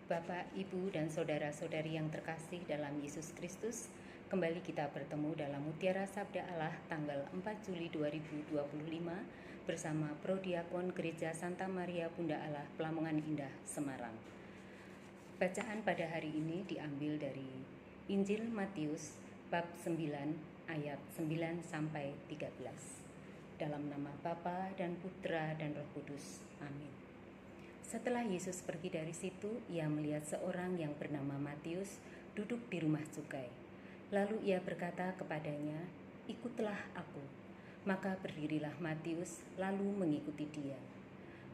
Bapak, Ibu, dan saudara-saudari yang terkasih dalam Yesus Kristus, kembali kita bertemu dalam Mutiara Sabda Allah tanggal 4 Juli 2025 bersama Prodiakon Gereja Santa Maria Bunda Allah, Pelamongan Indah, Semarang. Bacaan pada hari ini diambil dari Injil Matius bab 9 ayat 9 sampai 13. Dalam nama Bapa dan Putra dan Roh Kudus. Amin. Setelah Yesus pergi dari situ, ia melihat seorang yang bernama Matius duduk di rumah cukai. Lalu ia berkata kepadanya, "Ikutlah aku." Maka berdirilah Matius, lalu mengikuti dia.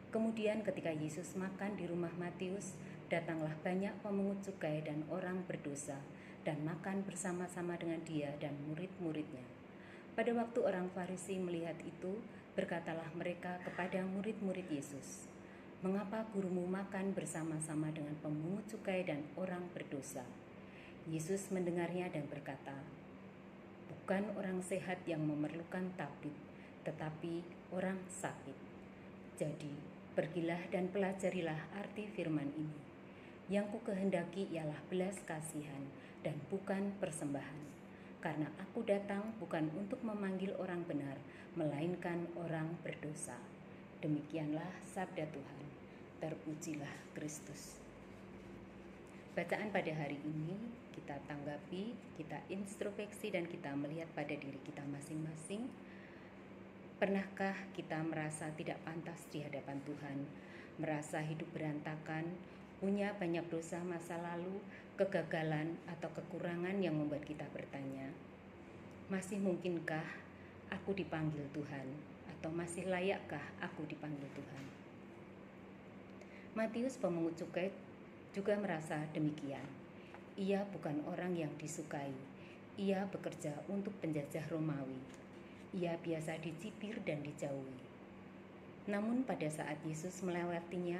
Kemudian ketika Yesus makan di rumah Matius, datanglah banyak pemungut cukai dan orang berdosa, dan makan bersama-sama dengan dia dan murid-muridnya. Pada waktu orang Farisi melihat itu, berkatalah mereka kepada murid-murid Yesus, "Mengapa gurumu makan bersama-sama dengan pemungut cukai dan orang berdosa?" Yesus mendengarnya dan berkata, "Bukan orang sehat yang memerlukan tabib, tetapi orang sakit. Jadi, pergilah dan pelajarilah arti firman ini. Yang kukehendaki ialah belas kasihan dan bukan persembahan. Karena aku datang bukan untuk memanggil orang benar, melainkan orang berdosa." Demikianlah sabda Tuhan. Terpujilah Kristus. Bacaan pada hari ini kita tanggapi, kita introspeksi, dan kita melihat pada diri kita masing-masing. Pernahkah kita merasa tidak pantas di hadapan Tuhan, merasa hidup berantakan, punya banyak dosa masa lalu, kegagalan atau kekurangan yang membuat kita bertanya, masih mungkinkah aku dipanggil Tuhan? Atau masih layakkah aku dipanggil Tuhan? Matius pemungut cukai juga merasa demikian. Ia bukan orang yang disukai. Ia bekerja untuk penjajah Romawi. Ia biasa dicibir dan dijauhi. Namun pada saat Yesus melewatinya,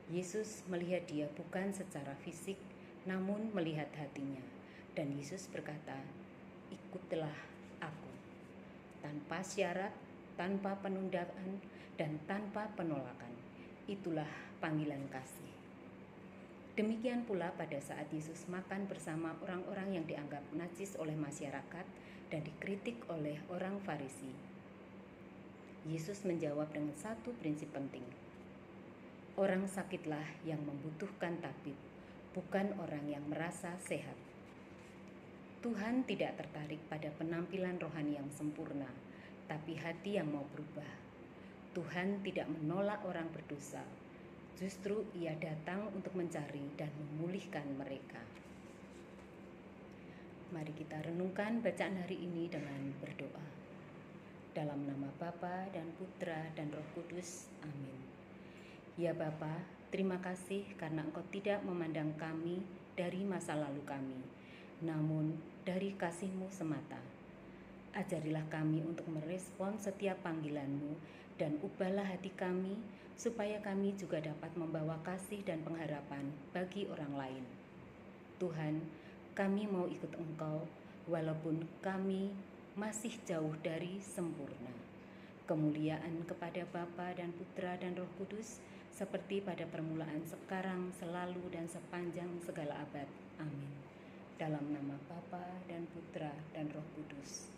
Yesus melihat dia bukan secara fisik, namun melihat hatinya. Dan Yesus berkata, "Ikutlah aku." Tanpa syarat, tanpa penundaan, dan tanpa penolakan. Itulah panggilan kasih. Demikian pula pada saat Yesus makan bersama orang-orang yang dianggap najis oleh masyarakat dan dikritik oleh orang Farisi. Yesus menjawab dengan satu prinsip penting. Orang sakitlah yang membutuhkan tabib, bukan orang yang merasa sehat. Tuhan tidak tertarik pada penampilan rohani yang sempurna, tapi hati yang mau berubah. Tuhan tidak menolak orang berdosa. Justru ia datang untuk mencari dan memulihkan mereka. Mari kita renungkan bacaan hari ini dengan berdoa. Dalam nama Bapa dan Putra dan Roh Kudus. Amin. Ya Bapa, terima kasih karena Engkau tidak memandang kami dari masa lalu kami, namun dari kasih-Mu semata. Ajarilah kami untuk merespon setiap panggilan-Mu dan ubahlah hati kami supaya kami juga dapat membawa kasih dan pengharapan bagi orang lain. Tuhan, kami mau ikut Engkau walaupun kami masih jauh dari sempurna. Kemuliaan kepada Bapa dan Putra dan Roh Kudus seperti pada permulaan, sekarang, selalu, dan sepanjang segala abad. Amin. Dalam nama Bapa dan Putra dan Roh Kudus.